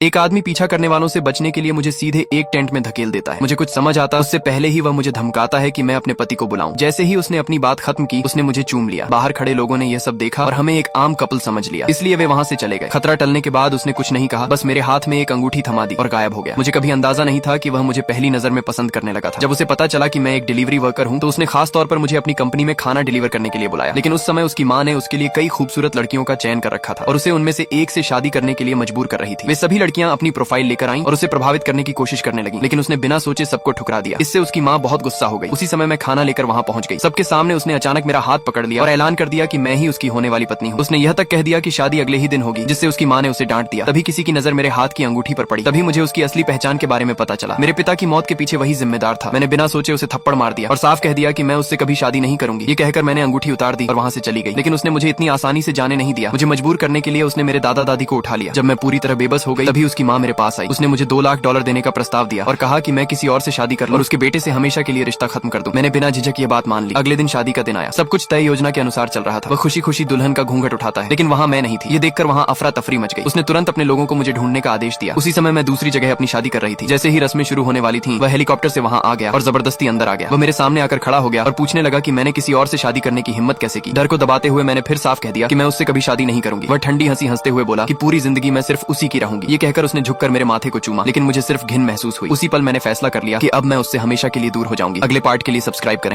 एक आदमी पीछा करने वालों से बचने के लिए मुझे सीधे एक टेंट में धकेल देता है। मुझे कुछ समझ आता उससे पहले ही वह मुझे धमकाता है कि मैं अपने पति को बुलाऊं। जैसे ही उसने अपनी बात खत्म की उसने मुझे चूम लिया। बाहर खड़े लोगों ने यह सब देखा और हमें एक आम कपल समझ लिया, इसलिए वे वहाँ से चले गए। खतरा टलने के बाद उसने कुछ नहीं कहा, बस मेरे हाथ में एक अंगूठी थमा दी और गायब हो गया। मुझे कभी अंदाजा नहीं था कि वह मुझे पहली नजर में पसंद करने लगा था। जब उसे पता चला कि मैं एक डिलीवरी वर्कर हूँ तो उसने खास तौर पर मुझे अपनी कंपनी में खाना डिलीवर करने के लिए बुलाया। लेकिन उस समय उसकी माँ ने उसके लिए कई खूबसूरत लड़कियों का चयन कर रखा था और उसे उनमें से एक से शादी करने के लिए मजबूर कर रही थी। वे सभी लड़कियां अपनी प्रोफाइल लेकर आईं और उसे प्रभावित करने की कोशिश करने लगी, लेकिन उसने बिना सोचे सबको ठुकरा दिया। इससे उसकी माँ बहुत गुस्सा हो गई। उसी समय मैं खाना लेकर वहाँ पहुंच गई। सबके सामने उसने अचानक मेरा हाथ पकड़ लिया और ऐलान कर दिया कि मैं ही उसकी होने वाली पत्नी हूँ। उसने यह तक कह दिया कि शादी अगले ही दिन होगी, जिससे उसकी माँ ने उसे डांट दिया। तभी किसी की नजर मेरे हाथ की अंगूठी पर पड़ी। तभी मुझे उसकी असली पहचान के बारे में पता चला। मेरे पिता की मौत के पीछे वही जिम्मेदार था। मैंने बिना सोचे उसे थप्पड़ मार दिया और साफ कह दिया कि मैं उससे कभी शादी नहीं करूंगी। ये कहकर मैंने अंगूठी उतार दी और वहाँ से चली गई। लेकिन उसने मुझे इतनी आसानी से जाने नहीं दिया। मुझे मजबूर करने के लिए उसने मेरे दादा दादी को उठा लिया। जब मैं पूरी तरह बेबस हो गई तभी उसकी माँ मेरे पास आई। उसने मुझे $2 लाख देने का प्रस्ताव दिया और कहा कि मैं किसी और से शादी कर लूं और उसके बेटे से हमेशा के लिए रिश्ता खत्म कर दूं। मैंने बिना झिझक ये बात मान ली। अगले दिन शादी का दिन आया। सब कुछ तय योजना के अनुसार चल रहा था। वह खुशी खुशी दुल्हन का घूंघट उठाता है, लेकिन वहाँ मैं नहीं थी। ये देखकर वहाँ अफरा तफरी मच गई। उसने तुरंत अपने लोगों को मुझे ढूंढने का आदेश दिया। उसी समय मैं दूसरी जगह अपनी शादी कर रही थी। जैसे ही रस्में शुरू होने वाली थी वह हेलीकॉप्टर से वहाँ आ गया और जबरदस्ती अंदर आ गया। वह मेरे सामने आकर खड़ा हो गया और पूछने लगा कि मैंने किसी और से शादी करने की हिम्मत कैसे की। डर को दबाते हुए मैंने फिर साफ कह दिया कि मैं उससे कभी शादी नहीं करूंगी। वह ठंडी हंसी हंसते हुए बोला कि पूरी जिंदगी मैं सिर्फ उसी की रहूंगी। ये कहकर उसने झुककर मेरे माथे को चूमा, लेकिन मुझे सिर्फ घिन महसूस हुई। उसी पल मैंने फैसला कर लिया कि अब मैं उससे हमेशा के लिए दूर हो जाऊंगी। अगले पार्ट के लिए सब्सक्राइब करें।